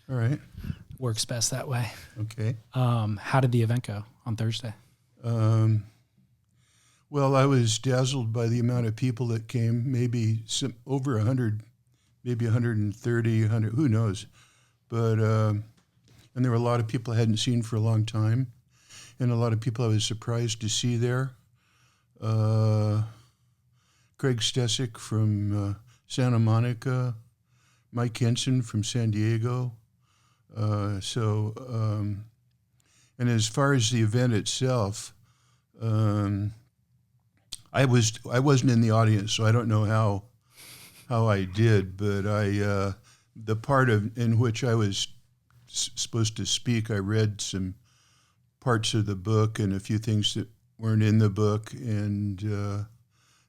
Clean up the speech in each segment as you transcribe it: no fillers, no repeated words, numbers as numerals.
All right. Works best that way. Okay. How did the event go on Thursday? Well, I was dazzled by the amount of people that came, maybe over 100, maybe 130, 100, who knows. But, and there were a lot of people I hadn't seen for a long time, and a lot of people I was surprised to see there. Craig Stesick from Santa Monica, Mike Henson from San Diego. And as far as the event itself, I wasn't in the audience, so I don't know how I did. But the part in which I was supposed to speak, I read some parts of the book and a few things that weren't in the book, and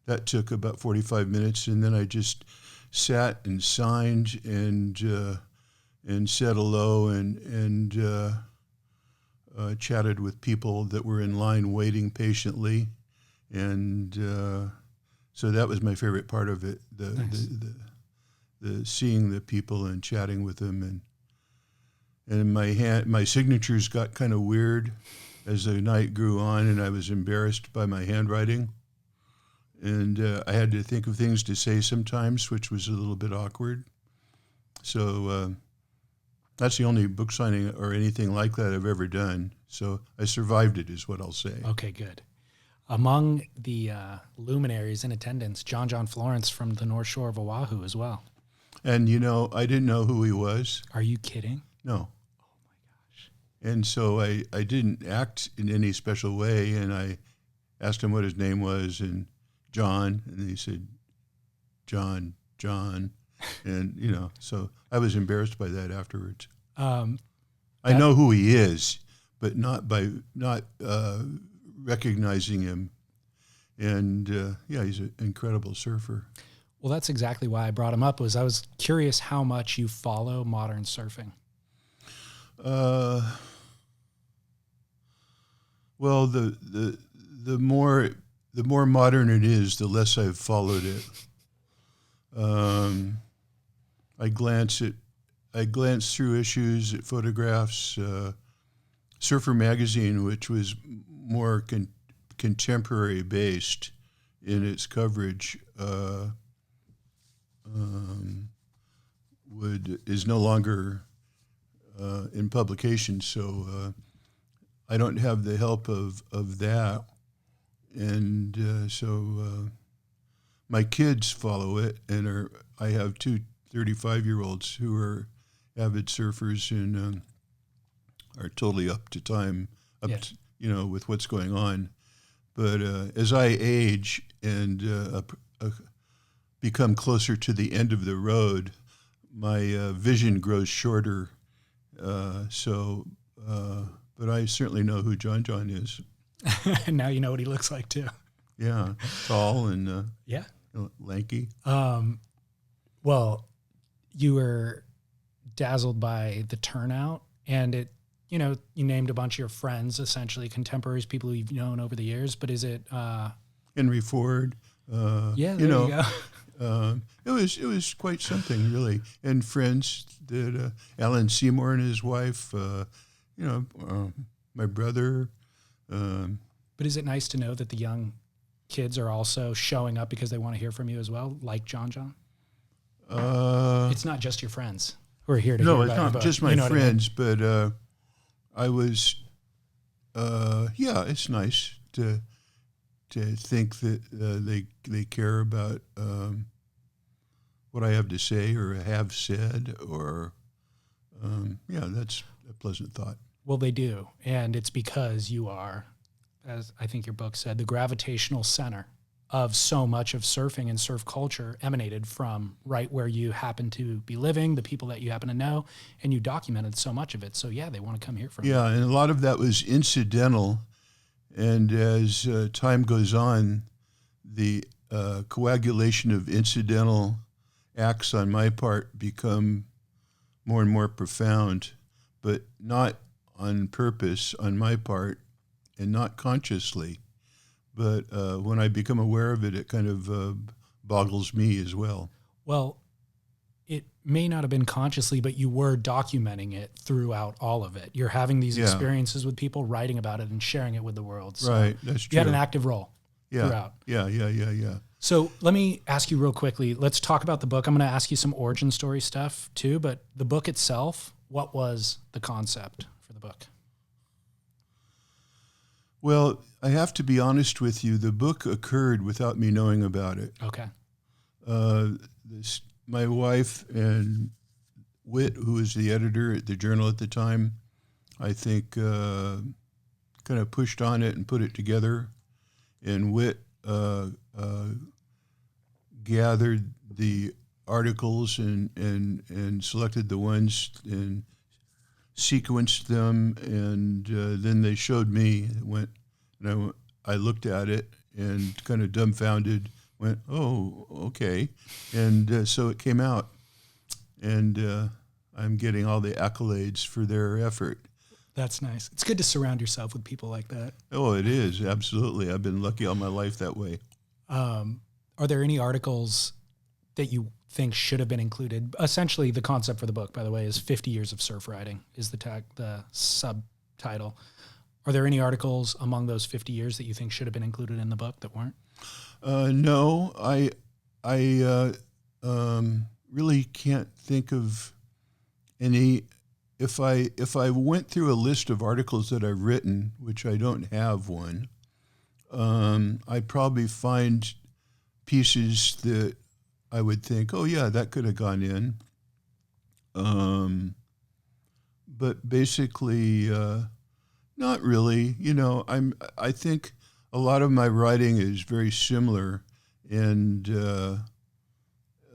that took about 45 minutes, and then I just sat and signed and said hello and chatted with people that were in line waiting patiently. And so that was my favorite part of it, the seeing the people and chatting with them. And my signatures got kind of weird as the night grew on, and I was embarrassed by my handwriting. And I had to think of things to say sometimes, which was a little bit awkward. So that's the only book signing or anything like that I've ever done. So I survived it, is what I'll say. Okay, good. Among the luminaries in attendance, John Florence from the North Shore of Oahu as well. And, I didn't know who he was. Are you kidding? No. Oh, my gosh. And so I didn't act in any special way, and I asked him what his name was, and John, and he said, John. And, so I was embarrassed by that afterwards. I know who he is, but not recognizing him. And, he's an incredible surfer. Well, that's exactly why I brought him up. I was curious how much you follow modern surfing. Well, the more modern it is, the less I've followed it. I glance through issues, at photographs. Surfer Magazine, which was more contemporary based in its coverage, is no longer in publication. So I don't have the help of that. And so my kids follow it, and I have two 35-year-olds who are avid surfers and are totally up to time, with what's going on. But as I age and become closer to the end of the road, my vision grows shorter. But I certainly know who John is. And now you know what he looks like too. Yeah, tall and lanky. Well, you were dazzled by the turnout, and it, you named a bunch of your friends, essentially contemporaries, people who you've known over the years. But is it Henry Ford? There you go. It was quite something, really, and friends that Alan Seymour and his wife, my brother. But is it nice to know that the young kids are also showing up because they want to hear from you as well, like John? It's not just your friends who are here to hear about. No, it's not just my friends, but I was. It's nice to think that they care about what I have to say or have said, or that's a pleasant thought. Well, they do, and it's because you are, as I think your book said, the gravitational center of so much of surfing and surf culture emanated from right where you happen to be living, the people that you happen to know, and you documented so much of it. So, they want to come hear from you. Yeah, and a lot of that was incidental, and as time goes on, the coagulation of incidental acts on my part become more and more profound, but not on purpose on my part and not consciously. But when I become aware of it, it kind of boggles me as well. Well, it may not have been consciously, but you were documenting it throughout all of it. You're having these experiences with people, writing about it, and sharing it with the world. So right, that's true. you had an active role Yeah. throughout. Yeah. So let me ask you real quickly. Let's talk about the book. I'm going to ask you some origin story stuff too, but the book itself, what was the concept for the book? Well, I have to be honest with you. The book occurred without me knowing about it. Okay. My wife and Whit, who was the editor at the Journal at the time, I think kind of pushed on it and put it together. And Whit gathered the articles and selected the ones and sequenced them, and then they showed me. I looked at it and kind of dumbfounded. Went, oh, okay, and so it came out, and I'm getting all the accolades for their effort. That's nice. It's good to surround yourself with people like that. Oh, it is, absolutely. I've been lucky all my life that way. Are there any articles that you think should have been included? Essentially, the concept for the book, by the way, is 50 Years of Surf Riding is the subtitle. Are there any articles among those 50 years that you think should have been included in the book that weren't? No, I really can't think of any. If I went through a list of articles that I've written, which I don't have one, I'd probably find pieces that I would think, oh yeah, that could have gone in. But basically, not really. I think a lot of my writing is very similar, and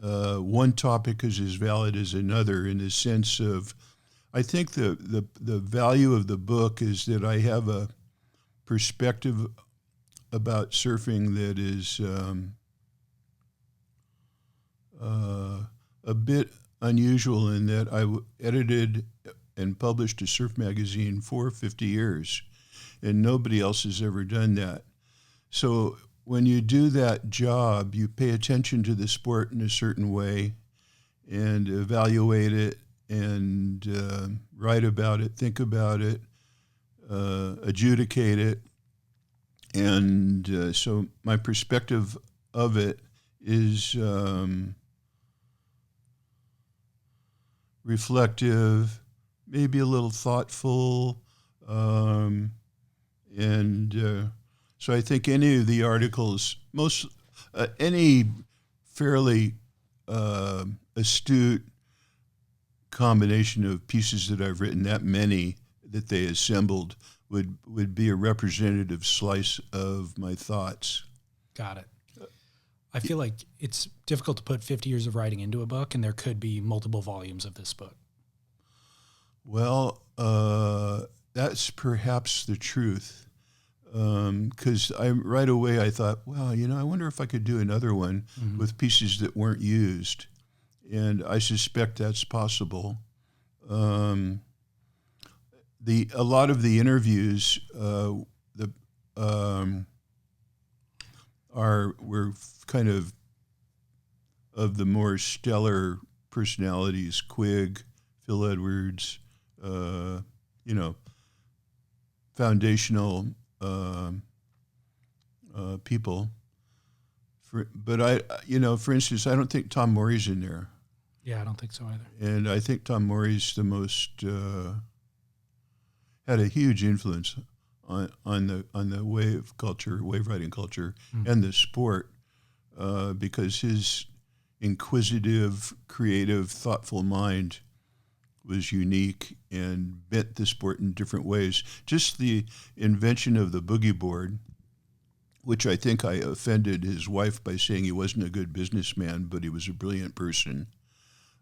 one topic is as valid as another in the sense of, I think the value of the book is that I have a perspective about surfing that is a bit unusual in that I edited and published a surf magazine for 50 years, and nobody else has ever done that. So when you do that job, you pay attention to the sport in a certain way and evaluate it and write about it, think about it, adjudicate it. And so my perspective of it is reflective, maybe a little thoughtful, and so I think any of the articles, any fairly astute combination of pieces that I've written, that many that they assembled, would be a representative slice of my thoughts. Got it. I feel like it's difficult to put 50 years of writing into a book, and there could be multiple volumes of this book. Well, that's perhaps the truth. Because right away I thought, well, I wonder if I could do another one with pieces that weren't used. And I suspect that's possible. A lot of the interviews were kind of the more stellar personalities, Quigg, Phil Edwards, foundational people. But for instance, I don't think Tom Morey's in there. Yeah, I don't think so either. And I think Tom Morey's the most had a huge influence on the wave riding culture, and the sport, because his inquisitive, creative, thoughtful mind was unique and bent the sport in different ways. Just the invention of the boogie board, which I think I offended his wife by saying he wasn't a good businessman, but he was a brilliant person.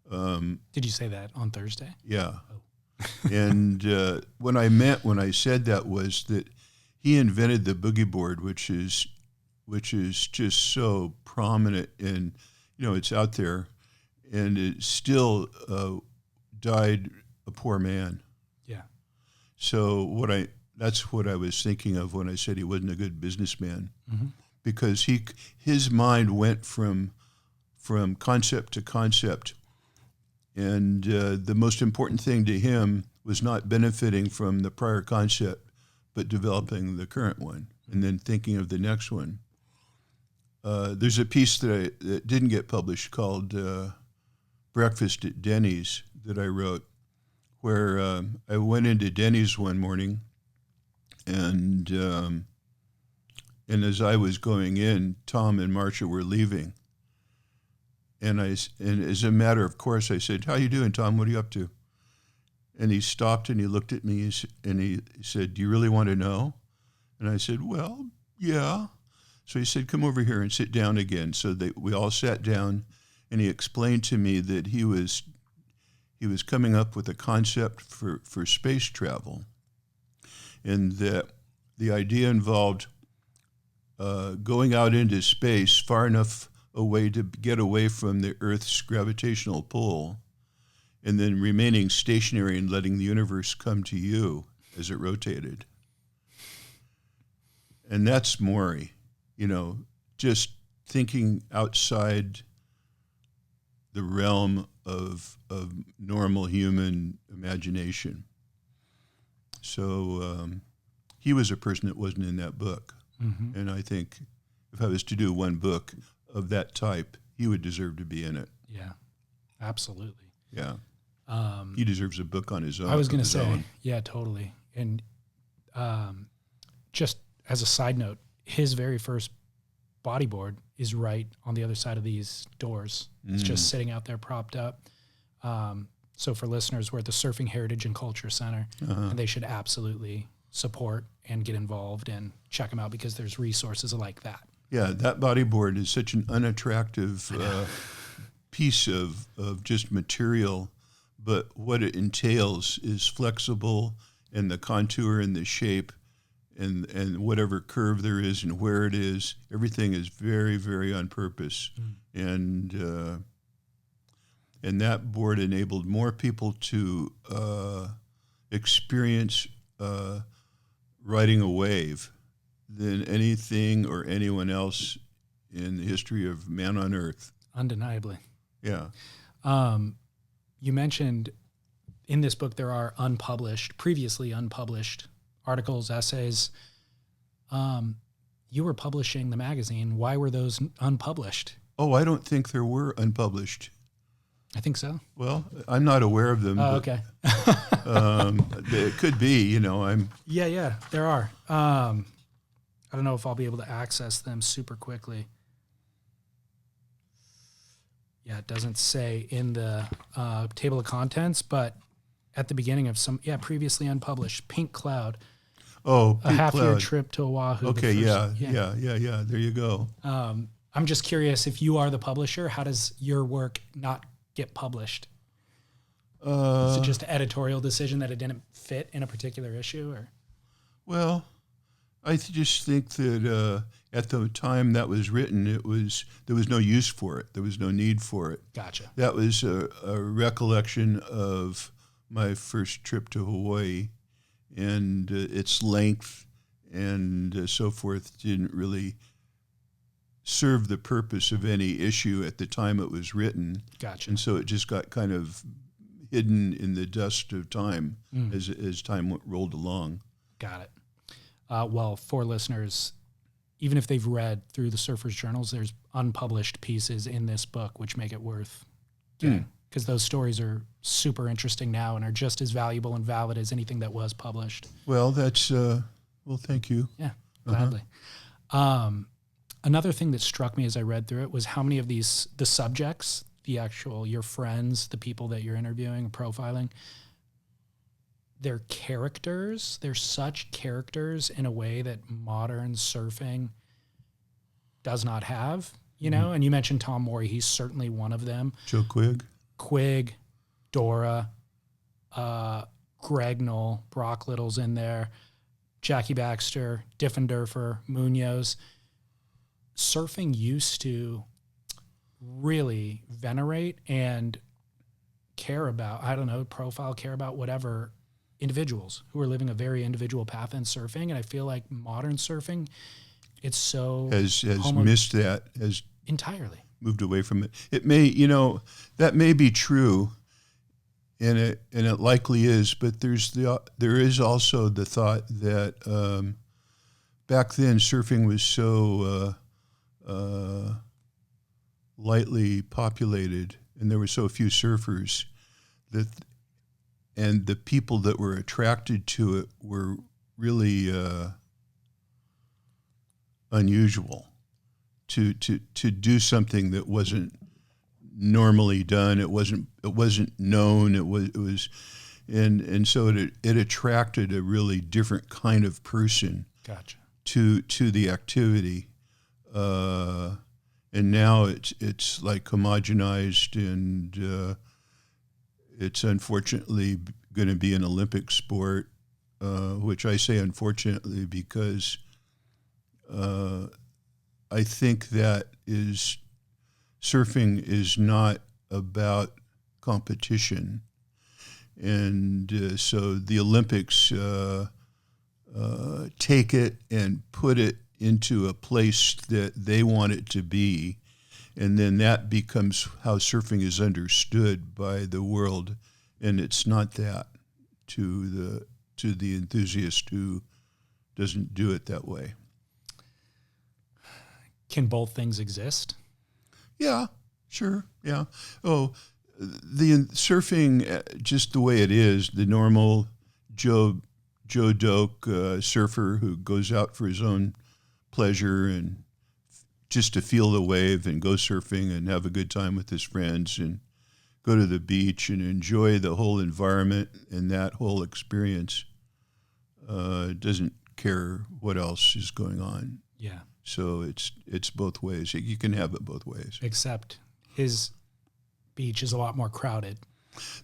Did you say that on Thursday? Yeah. Oh. And what I meant when I said that was that he invented the boogie board, which is just so prominent, and it's out there, and it still died a poor man. Yeah. So that's what I was thinking of when I said he wasn't a good businessman, because his mind went from concept to concept And the most important thing to him was not benefiting from the prior concept, but developing the current one and then thinking of the next one. There's a piece that didn't get published called Breakfast at Denny's that I wrote, where I went into Denny's one morning, and as I was going in, Tom and Marcia were leaving. And as a matter of course, I said, "How you doing, Tom? What are you up to?" And he stopped and he looked at me and he said, "Do you really want to know?" And I said, "Well, yeah." So he said, "Come over here and sit down again." So we all sat down, and he explained to me that he was coming up with a concept for space travel, and that the idea involved going out into space far enough away to get away from the Earth's gravitational pull, and then remaining stationary and letting the universe come to you as it rotated. And that's Morey, just thinking outside the realm of normal human imagination. So he was a person that wasn't in that book. Mm-hmm. And I think if I was to do one book of that type, he would deserve to be in it. Yeah, absolutely. Yeah. He deserves a book on his own. I was going to say, yeah, totally. And just as a side note, his very first bodyboard is right on the other side of these doors. It's just sitting out there propped up. So for listeners, we're at the Surfing Heritage and Culture Center, and they should absolutely support and get involved and check them out because there's resources like that. Yeah, that bodyboard is such an unattractive piece of just material, but what it entails is flexible, and the contour and the shape and whatever curve there is and where it is, everything is very, very on purpose. And that board enabled more people to experience riding a wave than anything or anyone else in the history of man on Earth. Undeniably. Yeah. You mentioned in this book there are previously unpublished articles, essays. You were publishing the magazine. Why were those unpublished? Oh, I don't think there were unpublished. I think so. Well, I'm not aware of them. Oh, but, okay. it could be, Yeah, there are. I don't know if I'll be able to access them super quickly. Yeah, it doesn't say in the table of contents, but at the beginning of previously unpublished, Pink Cloud. Oh, a half-year trip to Oahu. Okay, yeah. There you go. I'm just curious, if you are the publisher, how does your work not get published? Is it just an editorial decision that it didn't fit in a particular issue, or? Well, I just think that at the time that was written, there was no use for it. There was no need for it. Gotcha. That was a recollection of my first trip to Hawaii, and its length and so forth didn't really serve the purpose of any issue at the time it was written. Gotcha. And so it just got kind of hidden in the dust of time as time rolled along. Got it. Well, for listeners, even if they've read through the Surfers' Journals, there's unpublished pieces in this book which make it worth getting, because those stories are super interesting now and are just as valuable and valid as anything that was published. Well, that's thank you. Yeah, gladly. Another thing that struck me as I read through it was how many of the subjects, your friends, the people that you're interviewing, profiling, they're characters. They're such characters in a way that modern surfing does not have, and you mentioned Tom Morey. He's certainly one of them. Joe Quigg, Dora, Greg Knoll, Brock Little's in there, Jackie Baxter, Diffenderfer, Munoz. Surfing used to really venerate and care about, care about whatever individuals who are living a very individual path in surfing. And I feel like modern surfing, it's so has missed that, has entirely moved away from it. It may, that may be true it likely is, but there is also the thought that back then surfing was so lightly populated, and there were so few surfers and the people that were attracted to it were really unusual to do something that wasn't normally done. It wasn't known. It was and so it attracted a really different kind of person. Gotcha. To the activity, and now it's like homogenized, and it's unfortunately going to be an Olympic sport, which I say unfortunately because I think that surfing is not about competition, and so the Olympics take it and put it into a place that they want it to be, and then that becomes how surfing is understood by the world, and it's not that to the enthusiast who doesn't do it that way. Can both things exist? Yeah, sure. Yeah. Oh, the surfing, just the way it is, the normal Joe Doak surfer who goes out for his own pleasure and just to feel the wave and go surfing and have a good time with his friends and go to the beach and enjoy the whole environment and that whole experience. Doesn't care what else is going on. Yeah. So it's both ways. You can have it both ways. Except his beach is a lot more crowded.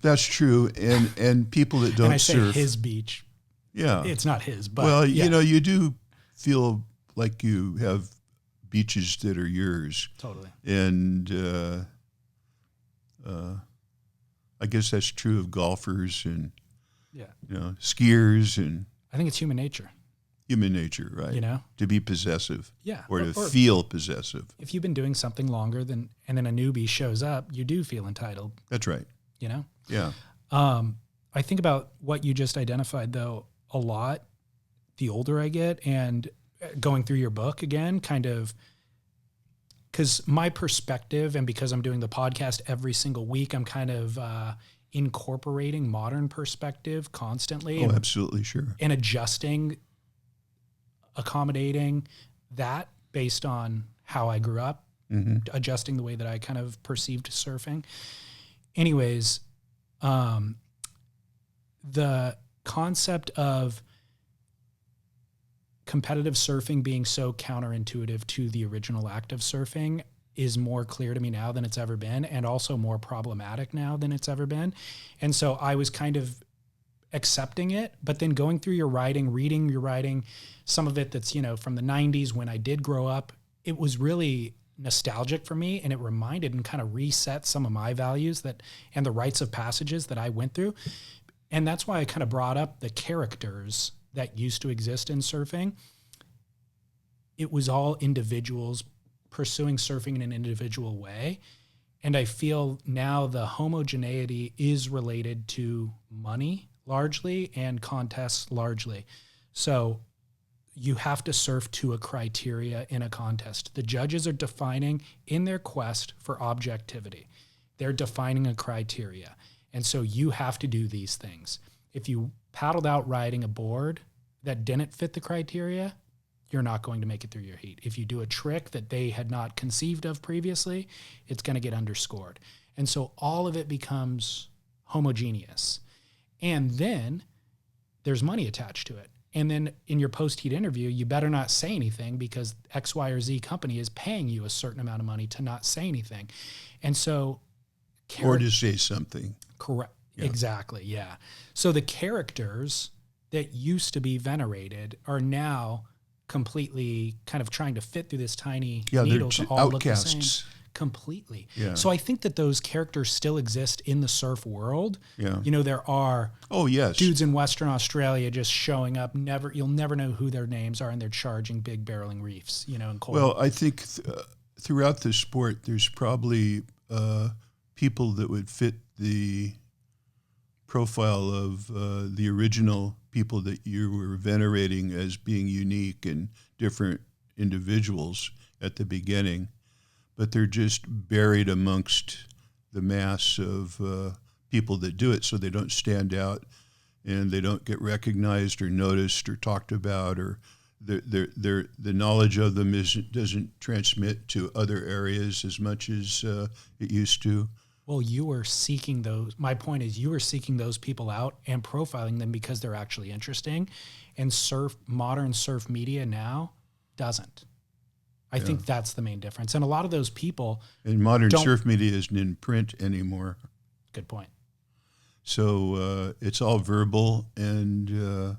That's true. And people that don't and I say surf. His beach. Yeah. It's not his, but well, yeah. you do feel like you have beaches that are yours. Totally. And I guess that's true of golfers and skiers and I think it's human nature. Human nature, right? To be possessive. Yeah. Or to feel possessive. If you've been doing something longer and then a newbie shows up, you do feel entitled. That's right. Yeah. I think about what you just identified though a lot the older I get, and going through your book again, kind of, because my perspective, and because I'm doing the podcast every single week, I'm kind of incorporating modern perspective constantly. Oh, absolutely, sure. And adjusting, accommodating that based on how I grew up, adjusting the way that I kind of perceived surfing. Anyways, the concept of competitive surfing being so counterintuitive to the original act of surfing is more clear to me now than it's ever been, and also more problematic now than it's ever been. And so I was kind of accepting it, but then going through your writing, reading your writing, some of it that's, from the 90s when I did grow up, it was really nostalgic for me, and it reminded and kind of reset some of my values and the rites of passages that I went through. And that's why I kind of brought up the characters that used to exist in surfing. It was all individuals pursuing surfing in an individual way. And I feel now the homogeneity is related to money largely and contests largely. So you have to surf to a criteria in a contest. The judges are defining in their quest for objectivity. They're defining a criteria. And so you have to do these things. If you paddled out riding a board that didn't fit the criteria, you're not going to make it through your heat. If you do a trick that they had not conceived of previously, it's going to get underscored. And so all of it becomes homogeneous. And then there's money attached to it. And then in your post-heat interview, you better not say anything because X, Y, or Z company is paying you a certain amount of money to not say anything. And so... or to say something. Correct. Yeah. Exactly, yeah. So the characters that used to be venerated are now completely kind of trying to fit through this tiny needle to all look the same. Completely. Yeah. So I think that those characters still exist in the surf world. Yeah. There are yes, dudes in Western Australia just showing up. You'll never know who their names are, and they're charging big barreling reefs, in cold. Well, I think throughout the sport, there's probably people that would fit the profile of the original people that you were venerating as being unique and different individuals at the beginning, but they're just buried amongst the mass of people that do it, so they don't stand out and they don't get recognized or noticed or talked about, or the knowledge of them doesn't transmit to other areas as much as it used to. Well, you were seeking those. My point is, you were seeking those people out and profiling them because they're actually interesting, and modern surf media now doesn't. I think that's the main difference. And a lot of those people, and modern surf media isn't in print anymore. Good point. So it's all verbal and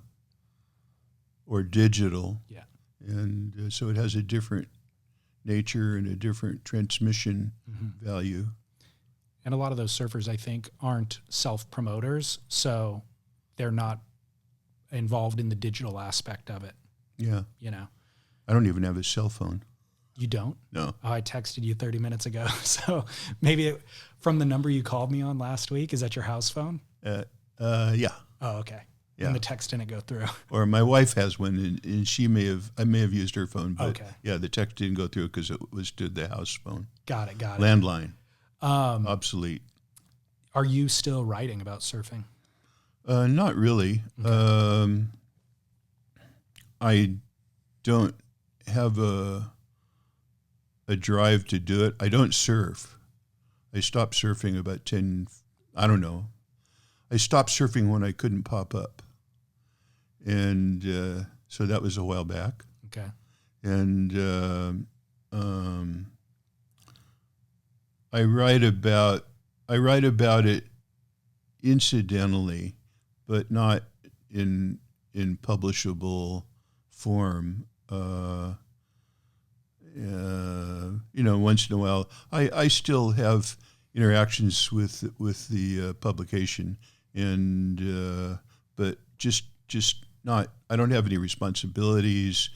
or digital. Yeah. And so it has a different nature and a different transmission value. And a lot of those surfers, I think, aren't self-promoters, so they're not involved in the digital aspect of it. Yeah. You know. I don't even have a cell phone. You don't? No. Oh, I texted you 30 minutes ago. So maybe from the number you called me on last week, is that your house phone? Yeah. Oh, okay. Yeah. And the text didn't go through. Or my wife has one, and I may have used her phone, but okay. Yeah, the text didn't go through because it was to the house phone. Got it. Landline. Obsolete. Are you still writing about surfing? Not really. Okay. I don't have a drive to do it. I don't surf. I stopped surfing about I stopped surfing when I couldn't pop up. And so that was a while back. Okay. And I write about it incidentally, but not in publishable form. Once in a while, I still have interactions with the publication, and but just not. I don't have any responsibilities.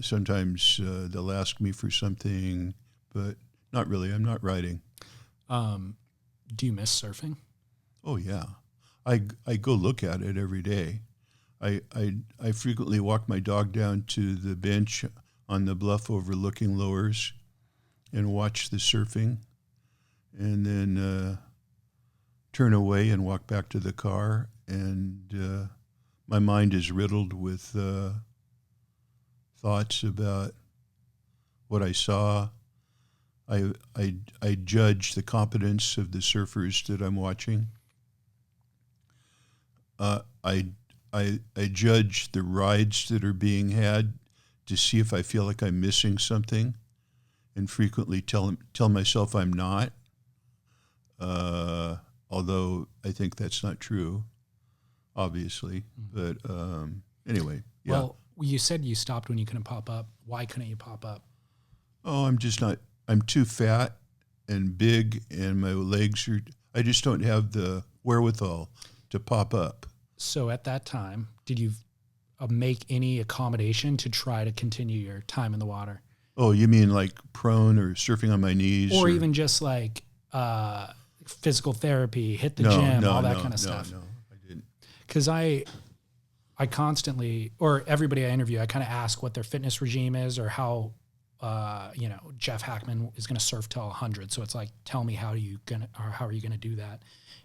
Sometimes they'll ask me for something, but not really. I'm not writing. Do you miss surfing? Oh yeah, I go look at it every day. I frequently walk my dog down to the bench on the bluff overlooking Lowers and watch the surfing, and then turn away and walk back to the car. And my mind is riddled with thoughts about what I saw. I judge the competence of the surfers that I'm watching. I judge the rides that are being had to see if I feel like I'm missing something, and frequently tell myself I'm not. Although I think that's not true, obviously. But anyway, yeah. Well, you said you stopped when you couldn't pop up. Why couldn't you pop up? Oh, I'm just not. I'm too fat and big, and my legs are. I just don't have the wherewithal to pop up. So at that time, did you make any accommodation to try to continue your time in the water? Oh, you mean like prone or surfing on my knees? Or even just like physical therapy, hit the gym, all that kind of stuff? No, I didn't. Because I constantly, or everybody I interview, I kind of ask what their fitness regime is, or how, Jeff Hackman is going to surf till 100. So it's like, tell me how are you going to do that?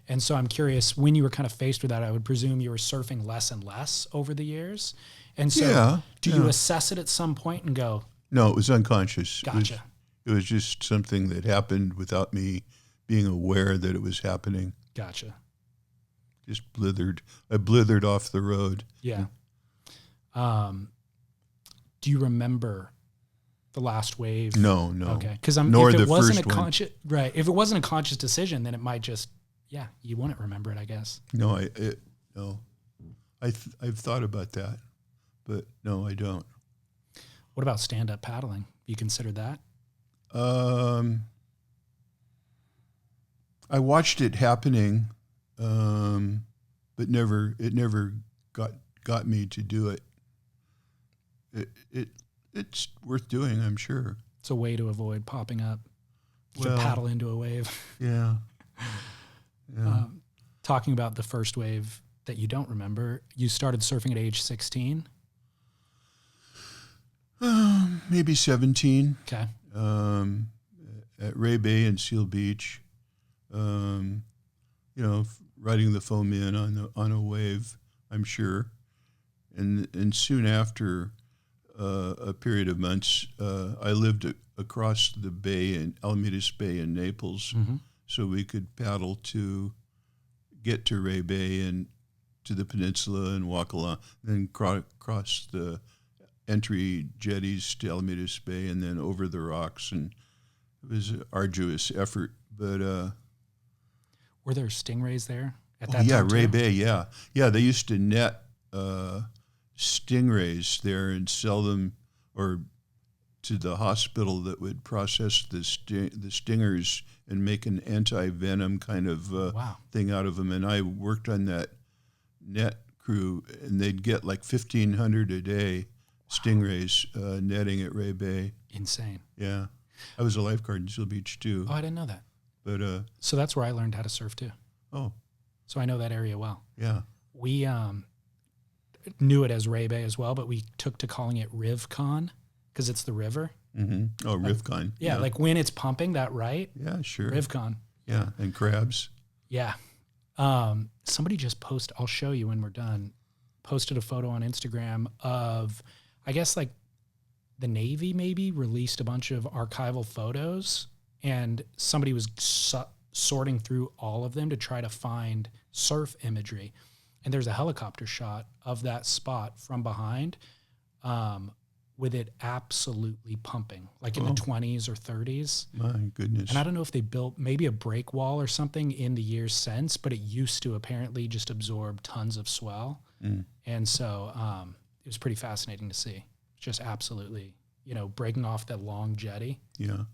And so I'm curious, when you were kind of faced with that, I would presume you were surfing less and less over the years. And so do you assess it at some point and go? No, it was unconscious. Gotcha. It was just something that happened without me being aware that it was happening. Gotcha. Just I blithered off the road. Yeah. Do you remember the last wave? No. Okay. Because if it wasn't a conscious decision, then it might just, you wouldn't remember it, I guess. No, no. I've thought about that, but no, I don't. What about stand-up paddling? You consider that? I watched it happening, but it never got me to do it. It's worth doing, I'm sure. It's a way to avoid popping up. To paddle into a wave. Yeah. Yeah. talking about the first wave that you don't remember, you started surfing at age 16? Maybe 17. Okay. At Ray Bay and Seal Beach. Riding the foam in on a wave, I'm sure. And soon after a period of months, I lived across the bay in Alamitos Bay in Naples, so we could paddle to get to Ray Bay and to the peninsula and walk along, then cross the entry jetties to Alamitos Bay and then over the rocks. And it was an arduous effort, but were there stingrays there at that time? Ray too? Bay, yeah. They used to net stingrays there and sell them, or to the hospital that would process the stingers and make an anti-venom kind of thing out of them. And I worked on that net crew, and they'd get like 1,500 a day stingrays netting at Ray Bay. Insane. Yeah. I was a lifeguard in Seal Beach too. Oh, I didn't know that. But so that's where I learned how to surf too. Oh. So I know that area well. Yeah. We knew it as Ray Bay as well, but we took to calling it RivCon because it's the river. Mm-hmm. Oh, RivCon. Yeah, like when it's pumping that right. Yeah, sure. RivCon. Yeah, and crabs. Yeah. Somebody just posted, I'll show you when we're done, posted a photo on Instagram of, I guess like the Navy maybe released a bunch of archival photos, and somebody was sorting through all of them to try to find surf imagery. And there's a helicopter shot of that spot from behind, with it absolutely pumping, like in the 20s or 30s. My goodness. And I don't know if they built maybe a break wall or something in the years since, but it used to apparently just absorb tons of swell. And so it was pretty fascinating to see. Just absolutely, breaking off that long jetty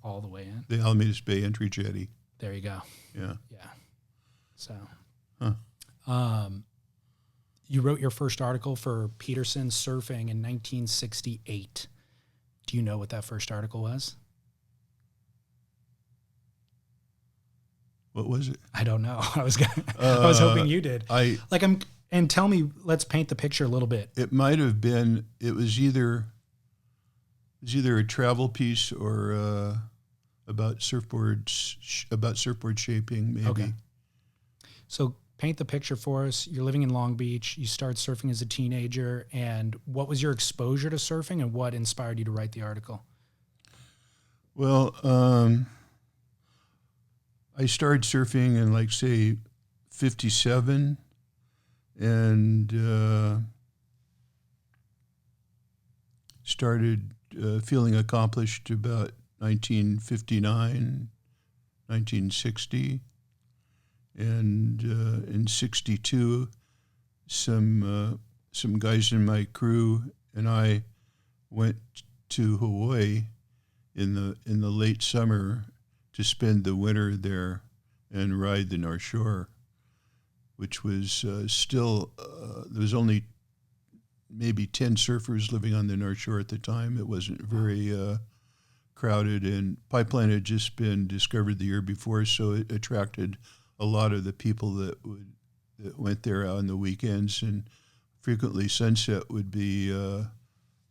all the way in. The Alamitos Bay entry jetty. There you go. Yeah. Yeah. So, you wrote your first article for Peterson Surfing in 1968. Do you know what that first article was? What was it? I don't know. I was hoping you did. And tell me, let's paint the picture a little bit. It might have been. It was either a travel piece or about surfboards, about surfboard shaping, maybe. Okay. So paint the picture for us. You're living in Long Beach. You started surfing as a teenager. And what was your exposure to surfing, and what inspired you to write the article? Well, I started surfing in, like, say, 57, and started feeling accomplished about 1959, 1960. And in 62, some guys in my crew and I went to Hawaii in the late summer to spend the winter there and ride the North Shore, which was still there was only maybe 10 surfers living on the North Shore at the time. It wasn't very crowded, and Pipeline had just been discovered the year before, so it attracted a lot of the people that went there on the weekends, and frequently Sunset would be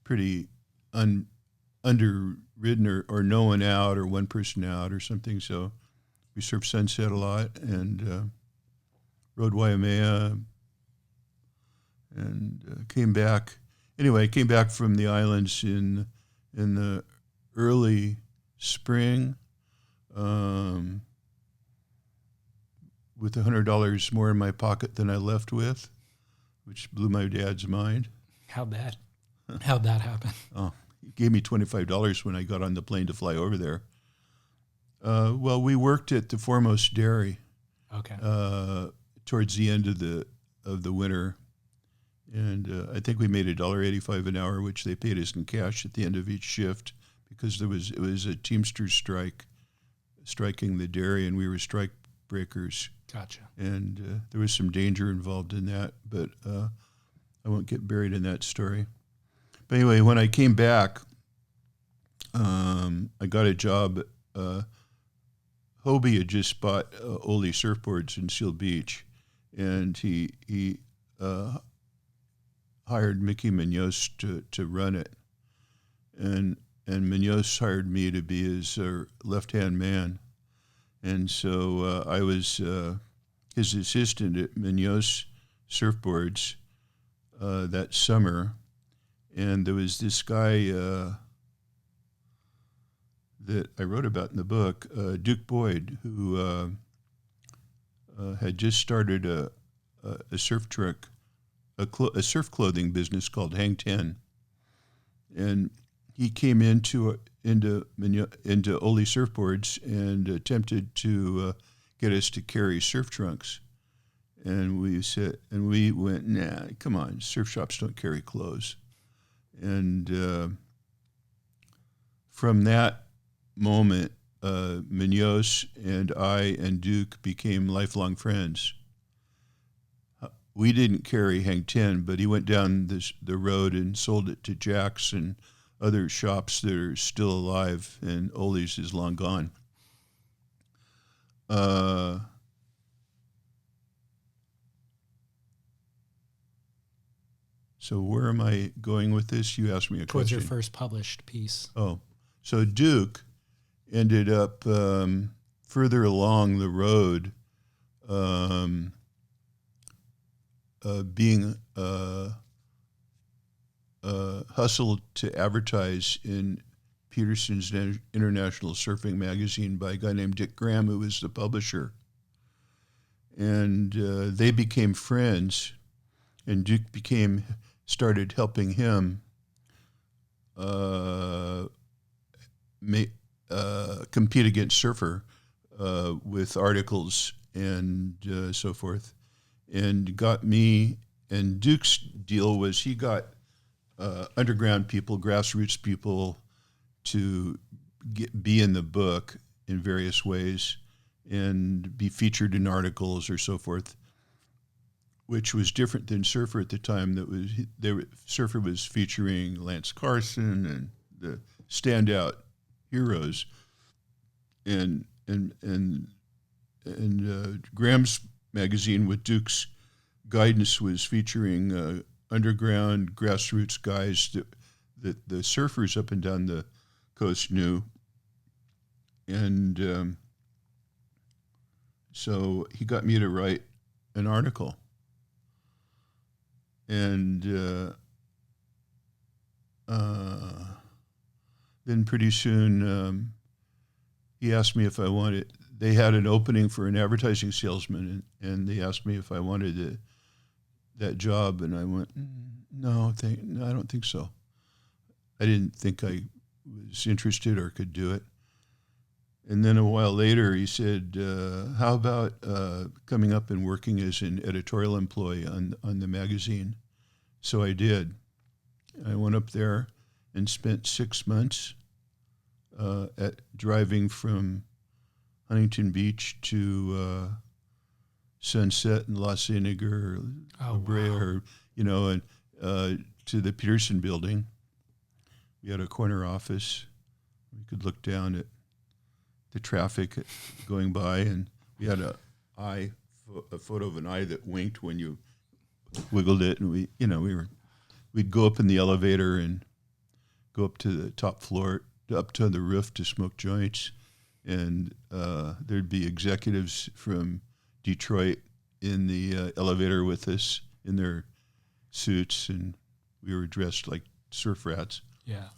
pretty underridden or no one out or one person out or something. So we surfed Sunset a lot and rode Waimea and came back. Anyway, I came back from the islands in the early spring. With $100 more in my pocket than I left with, which blew my dad's mind. How'd that happen? Oh, he gave me $25 when I got on the plane to fly over there. Well, we worked at the Foremost Dairy. Okay. Towards the end of the winter, and I think we made $1.85 an hour, which they paid us in cash at the end of each shift, because it was a Teamsters strike, striking the dairy, and we were strike breakers. Gotcha. And there was some danger involved in that, but I won't get buried in that story. But anyway, when I came back, I got a job. Hobie had just bought Ole surfboards in Seal Beach, and he hired Mickey Munoz to run it, and Munoz hired me to be his left-hand man, and so I was his assistant at Munoz Surfboards that summer, and there was this guy that I wrote about in the book, Duke Boyd, who had just started a surf truck, a surf clothing business called Hang Ten, and he came into Ole Surfboards and attempted to get us to carry surf trunks, and we went, nah, come on, surf shops don't carry clothes, and from that moment, Munoz and I and Duke became lifelong friends. We didn't carry Hang Ten, but he went down the road and sold it to Jack's and other shops that are still alive, and Ole's is long gone. So where am I going with this? You asked me a Towards question. your first published piece. Oh, so Duke ended up further along the road being hustled to advertise in Peterson's International Surfing magazine by a guy named Dick Graham, who was the publisher. And they became friends, and Duke started helping him compete against Surfer with articles and so forth, and got me. And Duke's deal was he got underground people, grassroots people, to be in the book in various ways and be featured in articles or so forth, which was different than Surfer at the time. Surfer was featuring Lance Carson and the standout heroes, and Graham's magazine with Duke's guidance was featuring underground grassroots guys that the surfers up and down the coast knew, and so he got me to write an article, and then pretty soon he asked me if I wanted. They had an opening for an advertising salesman, and they asked me if I wanted that job, and I went, no, I don't think so. I didn't think I was interested or could do it. And then a while later, he said, how about coming up and working as an editorial employee on the magazine? So I did. I went up there and spent 6 months driving from Huntington Beach to Sunset and La Cienega or La Brea, or, and to the Peterson building. We had a corner office. We could look down at the traffic going by, and we had a photo of an eye that winked when you wiggled it, and we'd go up in the elevator and go up to the top floor, up to the roof to smoke joints, and there'd be executives from Detroit in the elevator with us in their suits, and we were dressed like surf rats. Yeah.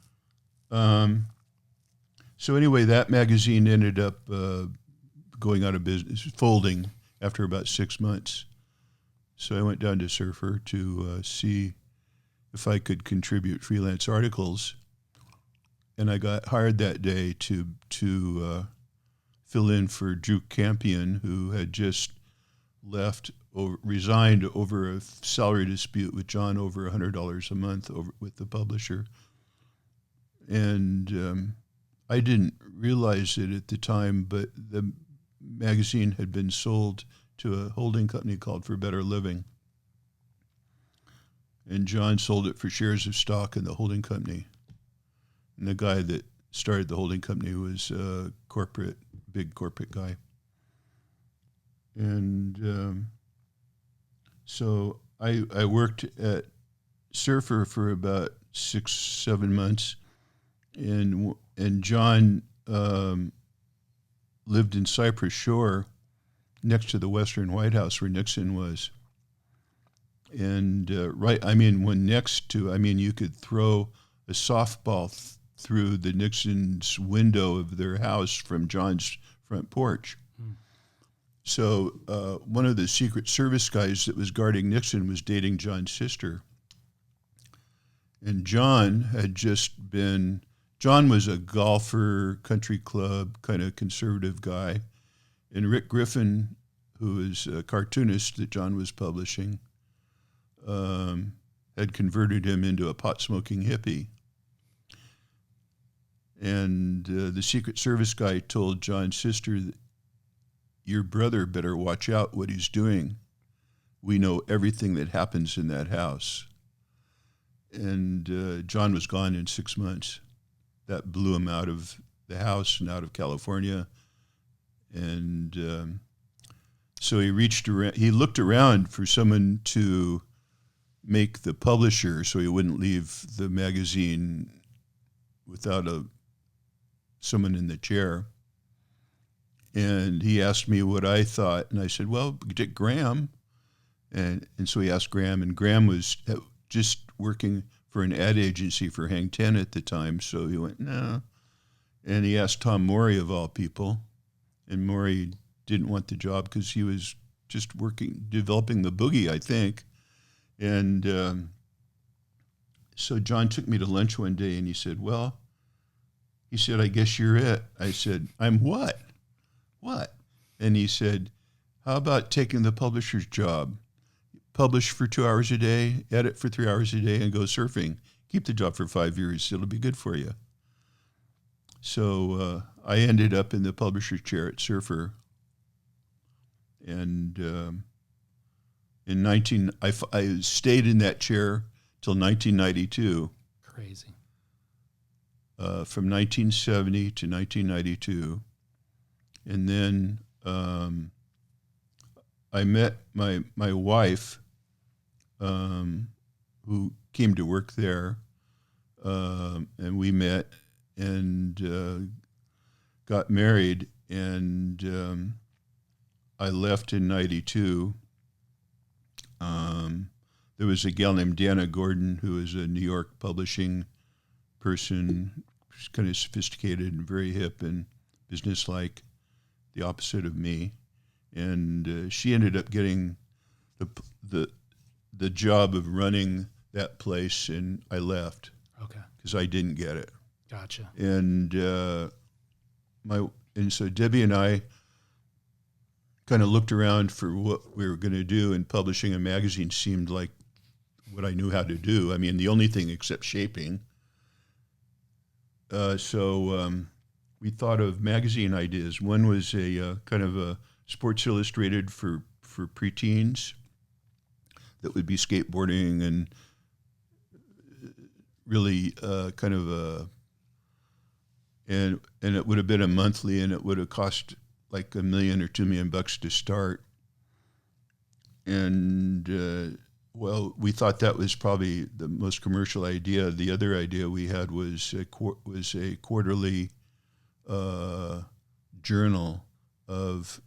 So anyway, that magazine ended up going out of business, folding after about 6 months. So I went down to Surfer to see if I could contribute freelance articles, and I got hired that day to fill in for Drew Campion, who had just resigned over a salary dispute with John over $100 a month with the publisher. And I didn't realize it at the time, but the magazine had been sold to a holding company called For Better Living. And John sold it for shares of stock in the holding company. And the guy that started the holding company was a big corporate guy. And So I worked at Surfer for about 6-7 months, and John lived in Cypress Shore, next to the Western White House where Nixon was. And when next to, you could throw a softball through the Nixon's window of their house from John's front porch. So one of the Secret Service guys that was guarding Nixon was dating John's sister. And John was a golfer, country club, kind of conservative guy. And Rick Griffin, who is a cartoonist that John was publishing, had converted him into a pot-smoking hippie. And the Secret Service guy told John's sister, that your brother better watch out what he's doing. We know everything that happens in that house. And John was gone in 6 months. That blew him out of the house and out of California. And so he looked around for someone to make the publisher so he wouldn't leave the magazine without someone in the chair. And he asked me what I thought, and I said, well, Dick Graham. And so he asked Graham, and Graham was just working for an ad agency for Hang Ten at the time, so he went, no. And he asked Tom Morey, of all people, and Morey didn't want the job because he was just developing the boogie, I think. And so John took me to lunch one day, and he said, I guess you're it. I said, I'm what? What? And he said, how about taking the publisher's job? Publish for 2 hours a day, edit for 3 hours a day, and go surfing. Keep the job for 5 years. It'll be good for you. So I ended up in the publisher's chair at Surfer. And I stayed in that chair till 1992. Crazy. From 1970 to 1992. And then I met my wife, who came to work there, and we met and got married, and I left in 92. There was a gal named Dana Gordon who was a New York publishing person, kind of sophisticated and very hip and businesslike, the opposite of me. And she ended up getting the job of running that place, and I left. Okay. Because I didn't get it. Gotcha. And so Debbie and I kind of looked around for what we were going to do, and publishing a magazine seemed like what I knew how to do. The only thing except shaping. So we thought of magazine ideas. One was a kind of a Sports Illustrated for preteens that would be skateboarding and really kind of a, and it would have been a monthly, and it would have cost like $1 million or $2 million to start. And we thought that was probably the most commercial idea. The other idea we had was a quarterly journal of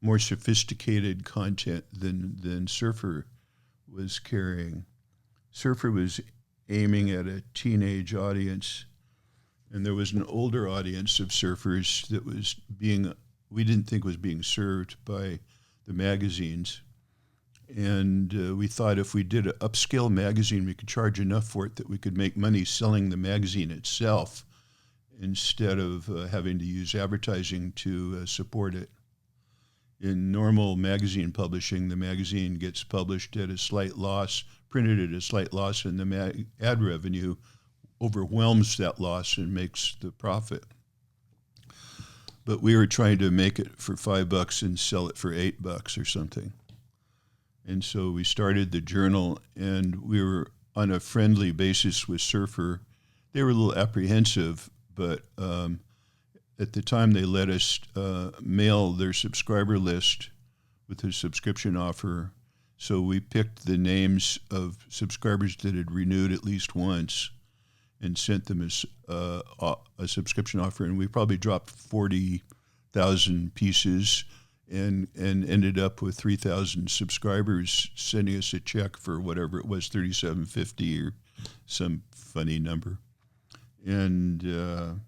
more sophisticated content than Surfer was carrying. Surfer was aiming at a teenage audience, and there was an older audience of surfers that we didn't think was being served by the magazines. And we thought if we did an upscale magazine, we could charge enough for it that we could make money selling the magazine itself instead of having to use advertising to support it. In normal magazine publishing, the magazine gets published at a slight loss, printed at a slight loss, and the ad revenue overwhelms that loss and makes the profit. But we were trying to make it for $5 and sell it for $8 or something. And so we started the journal, and we were on a friendly basis with Surfer. They were a little apprehensive, but at the time they let us mail their subscriber list with a subscription offer. So we picked the names of subscribers that had renewed at least once and sent them as a subscription offer. And we probably dropped 40,000 pieces and ended up with 3,000 subscribers sending us a check for whatever it was, $37.50 or some funny number. And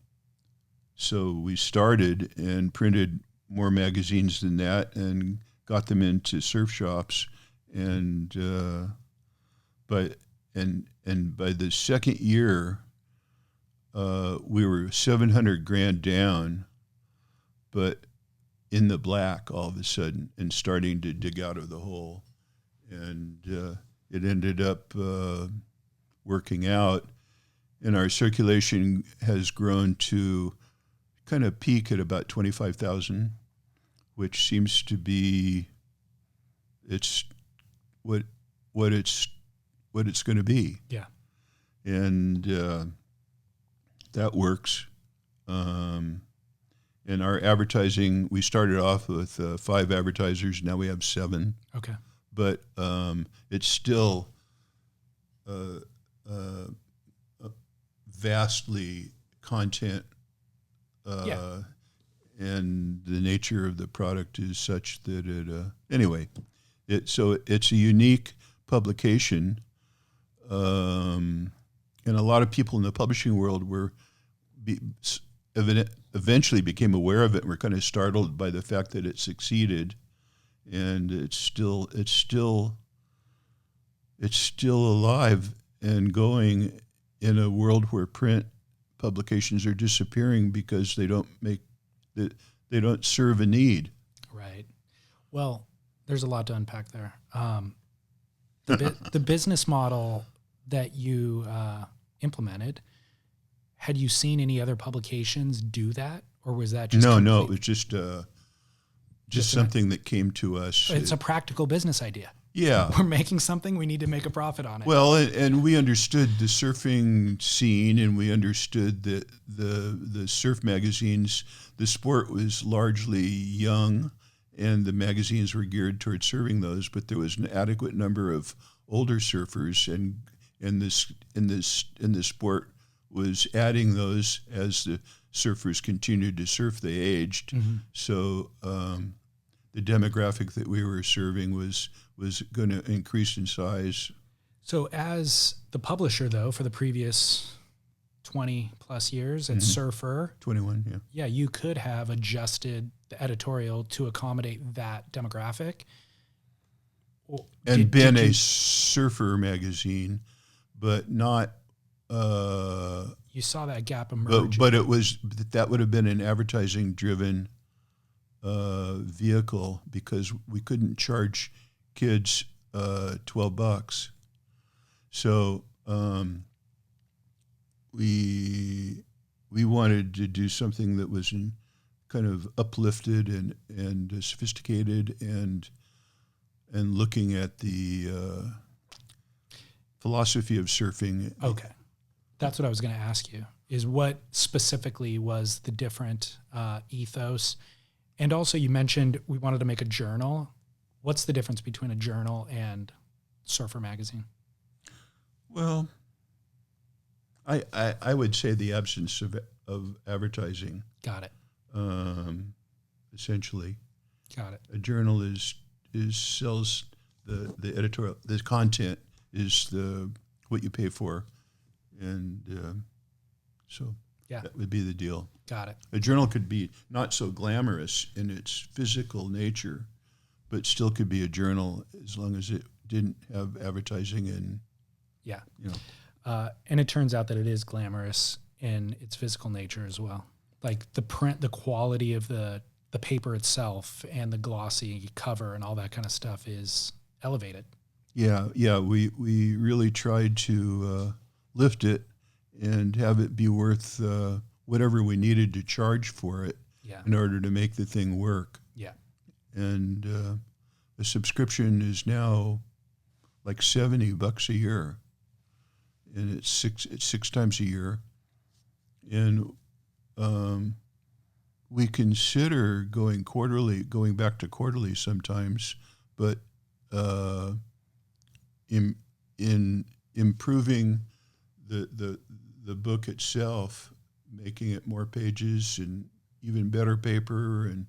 so we started and printed more magazines than that and got them into surf shops. And by the second year, we were $700,000 down, but in the black all of a sudden and starting to dig out of the hole. And it ended up working out. And our circulation has grown to kind of peak at about 25,000, which seems to be it's what it's going to be. Yeah. And that works. And our advertising, we started off with 5 advertisers. Now we have 7. Okay. But it's still vastly content. And the nature of the product is such that it's a unique publication. And a lot of people in the publishing world eventually became aware of it and were kind of startled by the fact that it succeeded. And it's still alive and going in a world where print publications are disappearing because they don't serve a need. Right. Well, there's a lot to unpack there. The business model that you implemented, had you seen any other publications do that, or was that just no? It was just something that came to us. It's a practical business idea. Yeah, we're making something. We need to make a profit on it. Well, and we understood the surfing scene, and we understood that the surf magazines, the sport was largely young, and the magazines were geared towards serving those. But there was an adequate number of older surfers, and the sport was adding those as the surfers continued to surf. They aged, so the demographic that we were serving was going to increase in size. So as the publisher, though, for the previous 20 plus years at Surfer, 21, yeah. Yeah, you could have adjusted the editorial to accommodate that demographic. And been a surfer magazine, but not... you saw that gap emerge. But that would have been an advertising-driven vehicle because we couldn't charge kids $12. So we wanted to do something that was kind of uplifted and sophisticated and looking at the philosophy of surfing. Okay. That's what I was going to ask you, is what specifically was the different ethos? And also you mentioned we wanted to make a journal. What's the difference between a journal and Surfer magazine? Well, I would say the absence of advertising. Got it. Essentially. Got it. A journal sells the editorial, the content is what you pay for. And so that would be the deal. Got it. A journal could be not so glamorous in its physical nature, but still could be a journal as long as it didn't have advertising and, and it turns out that it is glamorous in its physical nature as well. Like the print, the quality of the paper itself and the glossy cover and all that kind of stuff is elevated. Yeah. We really tried to lift it and have it be worth whatever we needed to charge for it in order to make the thing work. Yeah. And a subscription is now like $70 a year, and it's six times a year. And we consider going back to quarterly sometimes, but in improving the book itself, making it more pages and even better paper, and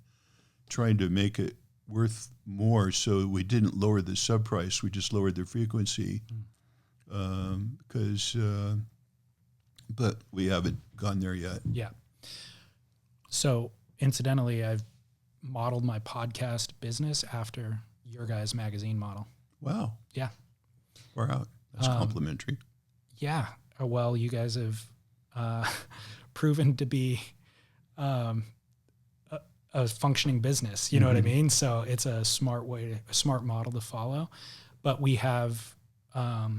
trying to make it worth more. So we didn't lower the sub price; we just lowered the frequency, but we haven't gone there yet. Yeah. So incidentally, I've modeled my podcast business after your guys' magazine model. Wow. Yeah. Far out. That's complimentary. Yeah. Well, you guys have proven to be a functioning business. You know what I mean? So it's a smart model to follow. But we have a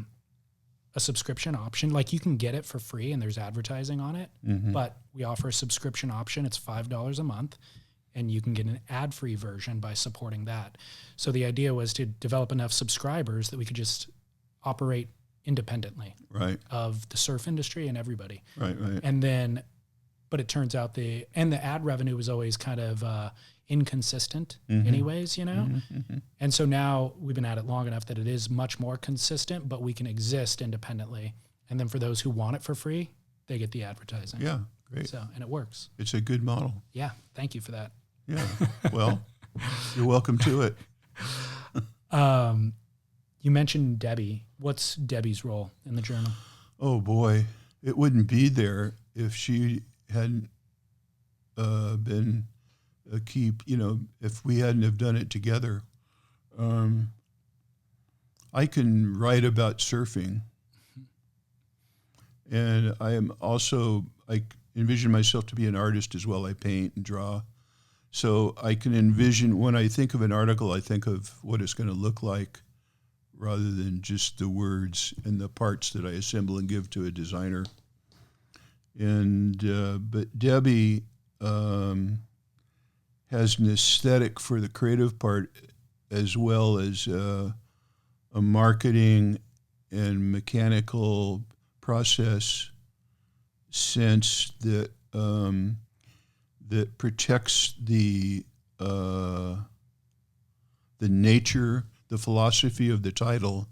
subscription option. Like, you can get it for free and there's advertising on it, but we offer a subscription option. It's $5 a month, and you can get an ad-free version by supporting that. So the idea was to develop enough subscribers that we could just operate independently of the surf industry and everybody. Right. And then, but it turns out the ad revenue was always kind of inconsistent anyways, you know? And so now we've been at it long enough that it is much more consistent, but we can exist independently. And then for those who want it for free, they get the advertising. Yeah, great. So, and it works. It's a good model. Yeah, thank you for that. Yeah, well, you're welcome to it. You mentioned Debbie. What's Debbie's role in the journal? Oh, boy. It wouldn't be there if she hadn't been a key, if we hadn't have done it together. I can write about surfing. And I envision myself to be an artist as well. I paint and draw. So I can envision, when I think of an article, I think of what it's going to look like, rather than just the words and the parts that I assemble and give to a designer. And but Debbie has an aesthetic for the creative part, as well as a marketing and mechanical process sense that that protects the nature, the philosophy of the title,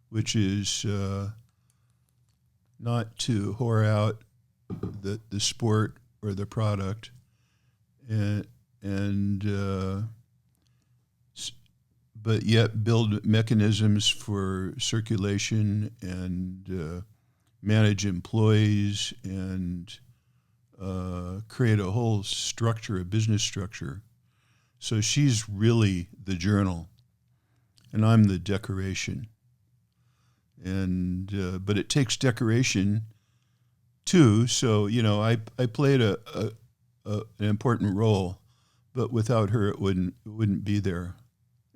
which is not to whore out the sport or the product, but yet build mechanisms for circulation and manage employees and create a whole structure, a business structure. So she's really the journal, and I'm the decoration. And but it takes decoration too. So I played an important role, but without her it wouldn't be there.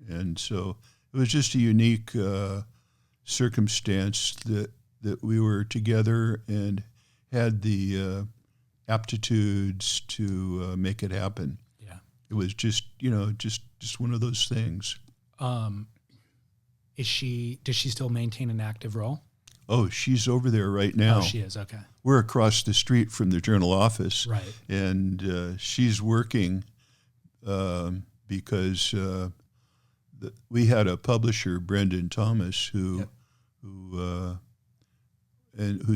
And so it was just a unique circumstance that we were together and had the aptitudes to make it happen. Yeah, it was just one of those things. Does she still maintain an active role? Oh, she's over there right now. Oh, she is. Okay. We're across the street from the Journal office. Right. And she's working because we had a publisher, Brendan Thomas, who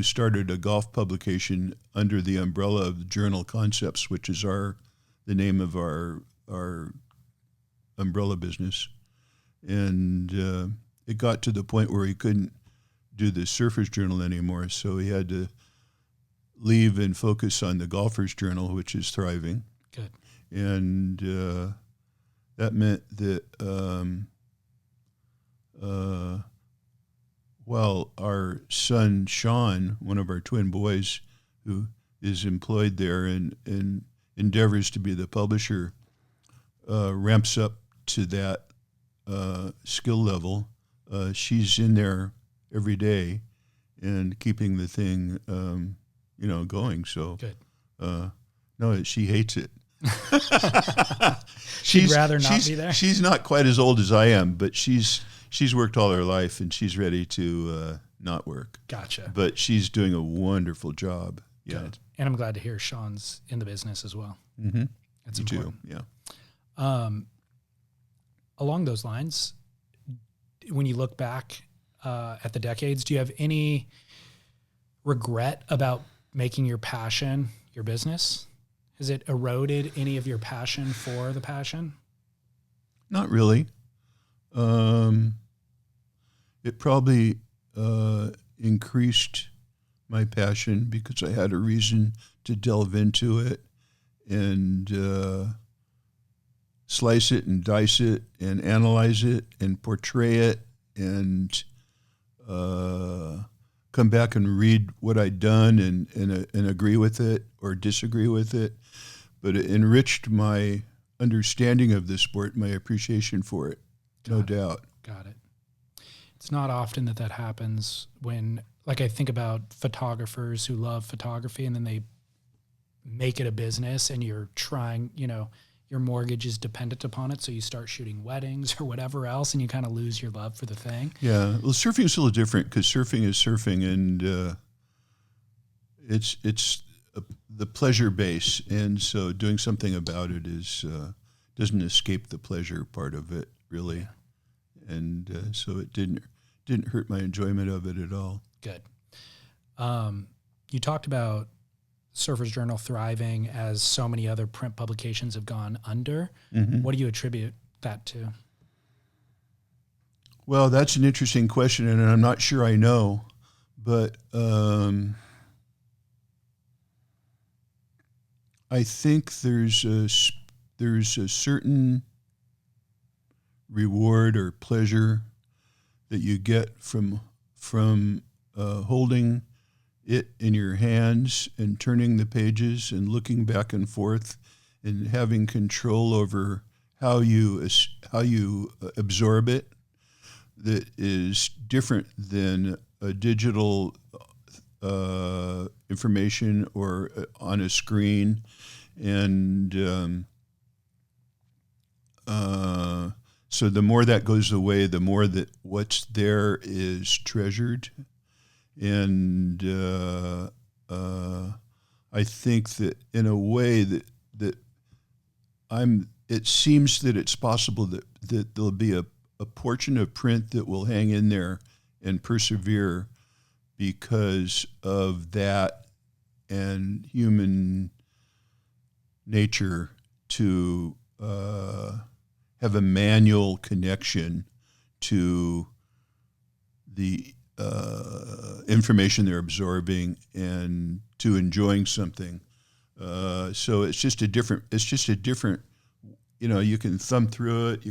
started a golf publication under the umbrella of Journal Concepts, which is the name of our umbrella business. And it got to the point where he couldn't do the Surfer's Journal anymore, so he had to leave and focus on the Golfer's Journal, which is thriving. Good. And that meant that while our son Sean, one of our twin boys, who is employed there and endeavors to be the publisher, ramps up to that skill level, she's in there every day and keeping the thing, going. So, good. No, she hates it. She'd rather not be there. She's not quite as old as I am, but she's worked all her life and she's ready to not work. Gotcha. But she's doing a wonderful job. Yeah. Good. And I'm glad to hear Sean's in the business as well. Mm-hmm. That's You important. too. Yeah. Along those lines, when you look back at the decades, do you have any regret about making your passion your business? Has it eroded any of your passion for the passion? Not really. It probably increased my passion because I had a reason to delve into it and slice it and dice it and analyze it and portray it and come back and read what I'd done and agree with it or disagree with it. But it enriched my understanding of the sport, my appreciation for it, no doubt. Got it. It's not often that happens when, like, I think about photographers who love photography and then they make it a business and you're trying, your mortgage is dependent upon it. So you start shooting weddings or whatever else and you kind of lose your love for the thing. Yeah. Well, surfing is a little different because surfing is surfing and it's the pleasure base. And so doing something about it is doesn't escape the pleasure part of it, really. Yeah. And so it didn't hurt my enjoyment of it at all. Good. You talked about Surfer's Journal thriving as so many other print publications have gone under. Mm-hmm. What do you attribute that to? Well, that's an interesting question, and I'm not sure I know, but I think there's a certain reward or pleasure that you get from holding it in your hands and turning the pages and looking back and forth and having control over how you absorb it. That is different than a digital information or on a screen, and so the more that goes away, the more that what's there is treasured. And I think that in a way that it seems that it's possible that there'll be a portion of print that will hang in there and persevere because of that and human nature to have a manual connection to the information they're absorbing and to enjoying something. So it's just a different, you can thumb through it.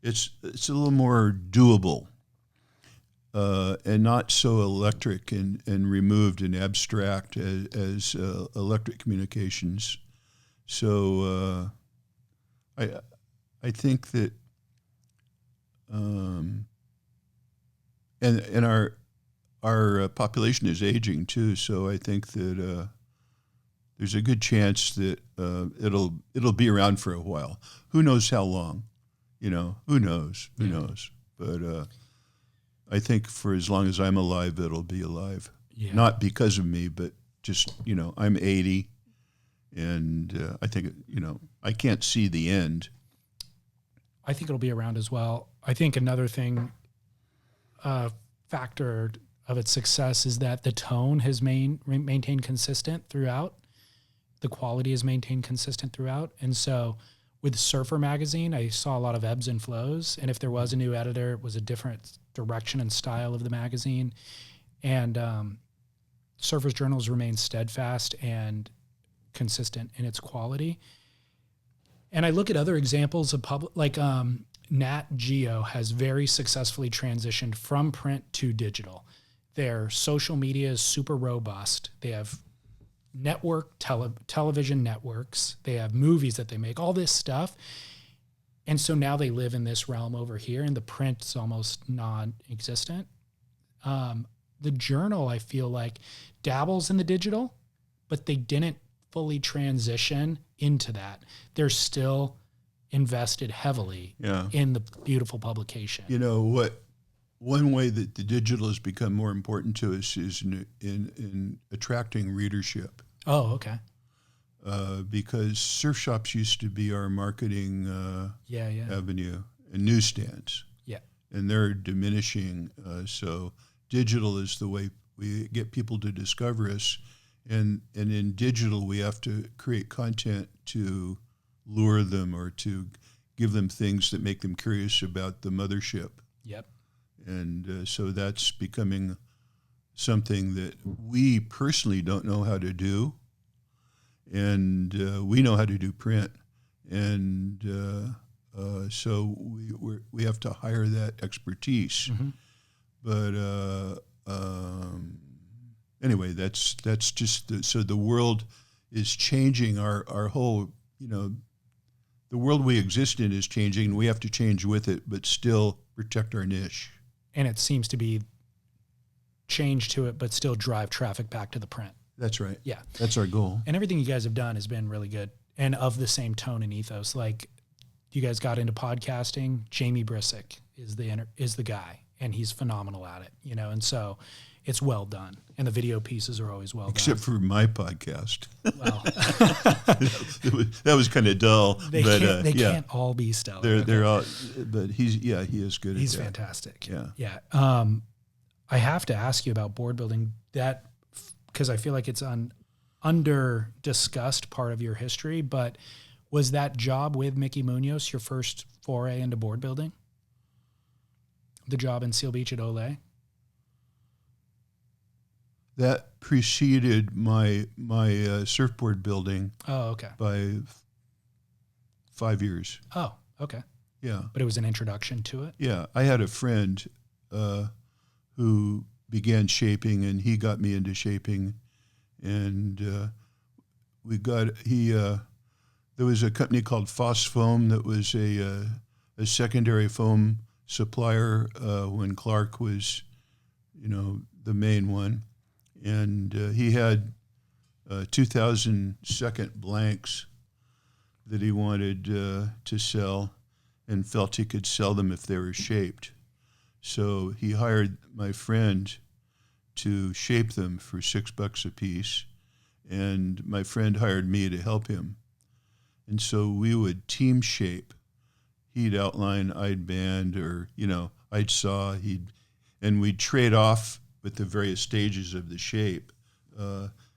It's a little more doable, and not so electric and removed and abstract as electric communications. So I think that, and our population is aging too. So I think that there's a good chance that it'll be around for a while. Who knows how long? Who knows? Who knows? But I think for as long as I'm alive, it'll be alive. Yeah. Not because of me, but just I'm 80. And I think, I can't see the end. I think it'll be around as well. I think another thing, factor of its success is that the tone has maintained consistent throughout. The quality is maintained consistent throughout. And so with Surfer magazine, I saw a lot of ebbs and flows. And if there was a new editor, it was a different direction and style of the magazine. And Surfer's Journals remained steadfast and consistent in its quality. And I look at other examples of like Nat Geo has very successfully transitioned from print to digital. Their social media is super robust. They have television networks. They have movies that they make, all this stuff. And so now they live in this realm over here, and the print is almost non-existent. The Journal, I feel like, dabbles in the digital, but they didn't fully transition into that. They're still invested heavily in the beautiful publication. One way that the digital has become more important to us is in attracting readership. Oh, okay. because surf shops used to be our marketing avenue and newsstands. Yeah. And they're diminishing. So digital is the way we get people to discover us. And in digital, we have to create content to lure them or to give them things that make them curious about the mothership. Yep. And so that's becoming something that we personally don't know how to do. And we know how to do print. And so we have to hire that expertise. Mm-hmm. But anyway, that's just so the world is changing. Our whole, the world we exist in is changing. We have to change with it, but still protect our niche. And it seems to be change to it, but still drive traffic back to the print. That's right. Yeah. That's our goal. And everything you guys have done has been really good and of the same tone and ethos. Like you guys got into podcasting, Jamie Brissick is the guy, and he's phenomenal at it, and so it's well done. And the video pieces are always well Except done. for my podcast. Well, that was kind of dull. They can't all be stellar. They're all, but he is good at that. He's fantastic. Yeah. Yeah. I have to ask you about board building, that because I feel like it's an under discussed part of your history, but was that job with Mickey Munoz your first foray into board building? The job in Seal Beach at Olay? That preceded my surfboard building. Oh, okay. By 5 years. Oh, okay. Yeah. But it was an introduction to it? Yeah. I had a friend who began shaping, and he got me into shaping. And there was a company called Foss Foam that was a secondary foam supplier when Clark was, the main one. And he had 2,000 second blanks that he wanted to sell, and felt he could sell them if they were shaped. So he hired my friend to shape them for $6 a piece, and my friend hired me to help him. And so we would team shape. He'd outline, I'd band, or I'd saw. And we'd trade off with the various stages of the shape.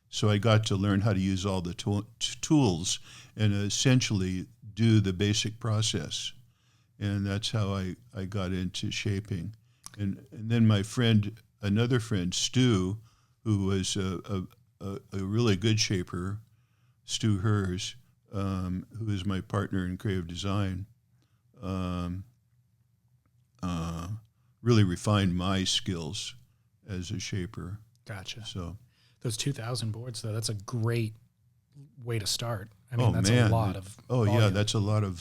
So I got to learn how to use all the tools and essentially do the basic process. And that's how I got into shaping. And then my friend, another friend, Stu, who was a really good shaper, Stu Hers, who is my partner in creative design, really refined my skills as a shaper. Gotcha. So those 2,000 boards, though, that's a great way to start. I mean, that's man. a lot of volume. volume. Yeah, that's a lot of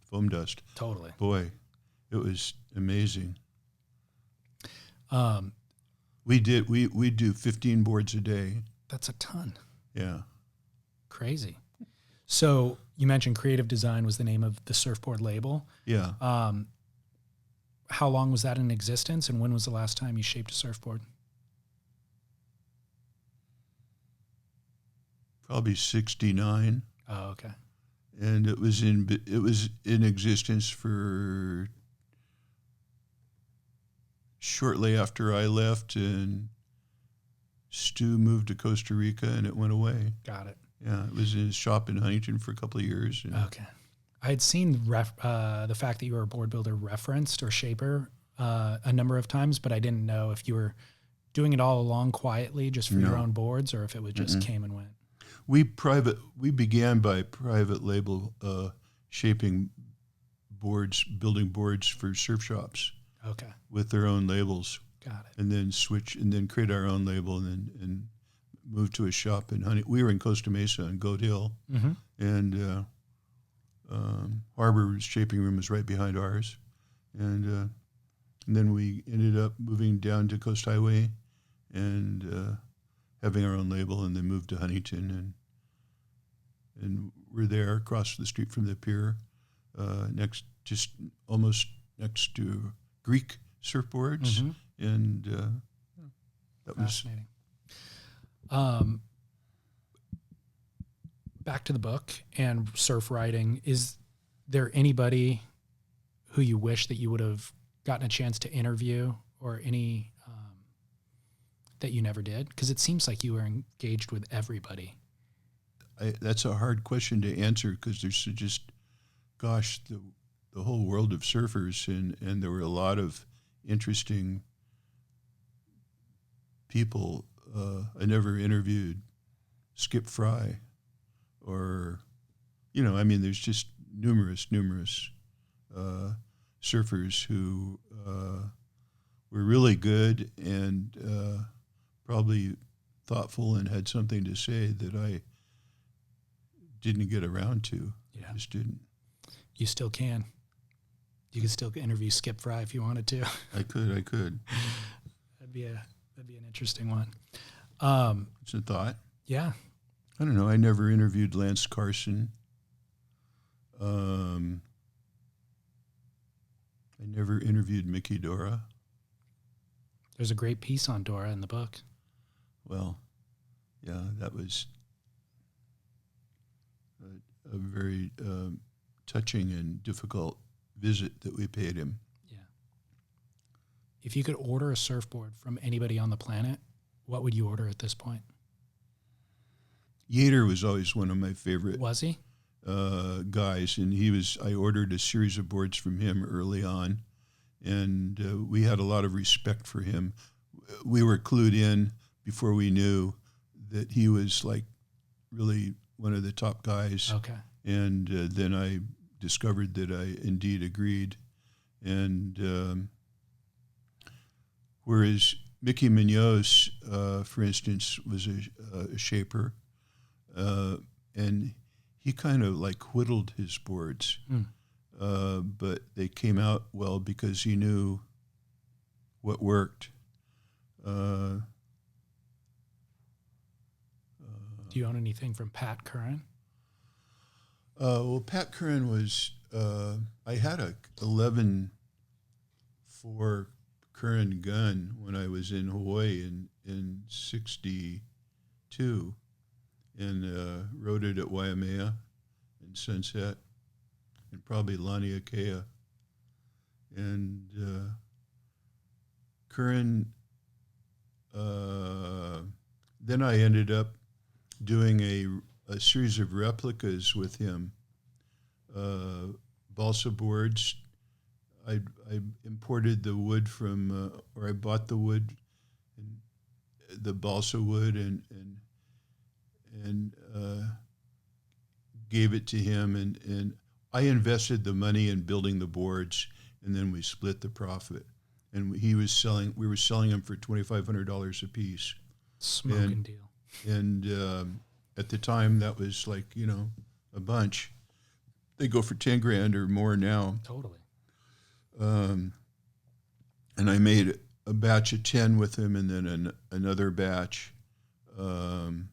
foam dust. Totally. Boy, it was amazing. We do 15 boards a day. That's a ton. Yeah. Crazy. So you mentioned creative design was the name of the surfboard label. Yeah. How long was that in existence, and when was the last time you shaped a surfboard? Probably 69. Oh, okay. And it was in existence for shortly after I left, and Stu moved to Costa Rica, and it went away. Got it. Yeah, it was in his shop in Huntington for a couple of years. Okay. I had seen the fact that you were a board builder referenced or shaper a number of times, but I didn't know if you were doing it all along quietly just for your own boards, or if it would just came and went. We began by private label shaping boards, building boards for surf shops. Okay. With their own labels. Got it. And then create our own label, and move to a shop in we were in Costa Mesa on Goat Hill, and Harbor Shaping Room was right behind ours, and then we ended up moving down to Coast Highway, and having our own label, and then moved to Huntington, and we're there across the street from the pier, almost next to Greek surfboards, and that was fascinating. back to the book and surf writing, is there anybody who you wish that you would have gotten a chance to interview, or any that you never did? Because it seems like you were engaged with everybody. That's a hard question to answer, because there's just, gosh, the whole world of surfers, and there were a lot of interesting people. I never interviewed Skip Fry, or, there's just numerous surfers who were really good and probably thoughtful and had something to say that I didn't get around to. Yeah. I just didn't. You still can. You can still interview Skip Fry if you wanted to. I could. That'd be an interesting one. It's a thought. Yeah. I don't know. I never interviewed Lance Carson. I never interviewed Mickey Dora. There's a great piece on Dora in the book. Well, yeah, that was a very touching and difficult visit that we paid him. Yeah. If you could order a surfboard from anybody on the planet, what would you order at this point? Yater was always one of my favorite. Was he? Guys, and I ordered a series of boards from him early on, and we had a lot of respect for him. We were clued in before we knew that he was like really one of the top guys. Okay. And then I discovered that I indeed agreed. And whereas Mickey Munoz, for instance, was a shaper, and he kind of like whittled his boards, but they came out well because he knew what worked. Do you own anything from Pat Curran? Well, Pat Curran was, I had a 11-4 Curran gun when I was in Hawaii in 62, and rode it at Waimea and Sunset and probably Laniakea. And Curran, then I ended up doing a series of replicas with him, balsa boards. I imported the wood from, or I bought the wood, and the balsa wood, and gave it to him, and I invested the money in building the boards, and then we split the profit. And we were selling them for $2,500 a piece. Smoking deal. And at the time, that was like, a bunch. They go for $10,000 or more now. Totally. And I made a batch of 10 with him, and then another batch. And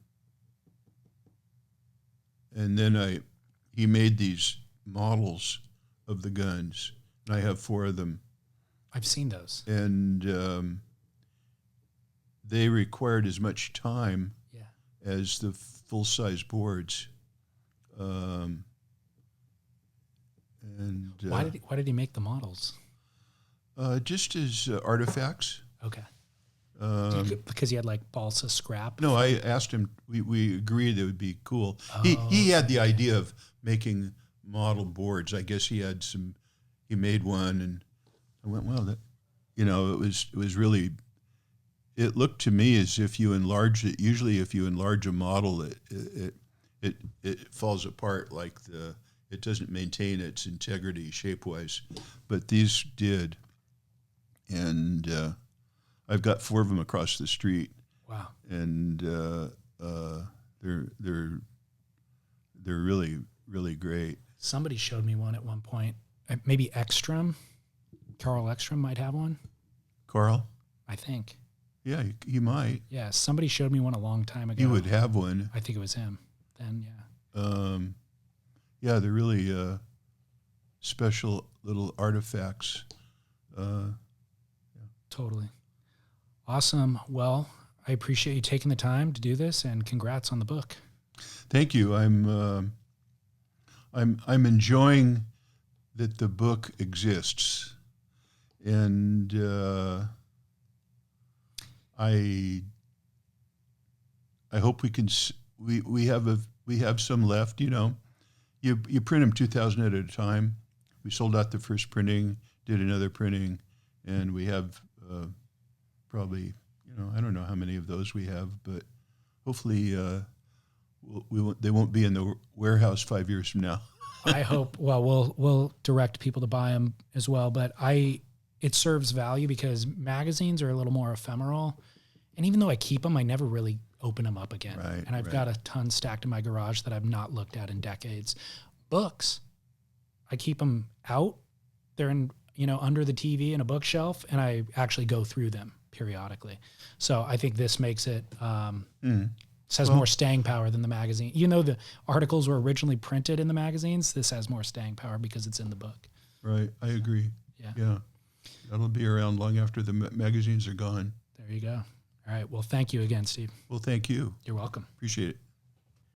then he made these models of the guns, and I have 4 of them. I've seen those. And they required as much time as the full-size boards. And why did he make the models? Just as artifacts. Okay. Because he had like balsa scrap. No, I asked him. We agreed it would be cool. He had the idea of making model boards. I guess he had some. He made one, and I went, well, that, it was really. It looked to me as if you enlarge it. Usually, if you enlarge a model, it falls apart. It doesn't maintain its integrity shape-wise, but these did, and I've got 4 of them across the street. Wow! And they're really, really great. Somebody showed me one at one point. Maybe Ekstrom, Carl Ekstrom might have one. Carl? I think. Yeah, he might. Yeah, somebody showed me one a long time ago. He would have one. I think it was him. Then, yeah. Yeah, they're really special little artifacts. Totally. Awesome. Well, I appreciate you taking the time to do this, and congrats on the book. Thank you. I'm enjoying that the book exists, and I hope we can. We have some left. You know, you print them 2,000 at a time. We sold out the first printing, did another printing, and we have probably, I don't know how many of those we have, but hopefully they won't be in the warehouse 5 years from now. I hope. Well, we'll direct people to buy them as well, but it serves value because magazines are a little more ephemeral, and even though I keep them, I never really open them up again. Right, and I've got a ton stacked in my garage that I've not looked at in decades. Books, I keep them out. They're in under the TV in a bookshelf, and I actually go through them periodically. So I think this makes it. This has more staying power than the magazine. The articles were originally printed in the magazines. This has more staying power because it's in the book. Right, I agree. Yeah. That'll be around long after the magazines are gone. There you go. All right. Well, thank you again, Steve. Well, thank you. You're welcome. Appreciate it.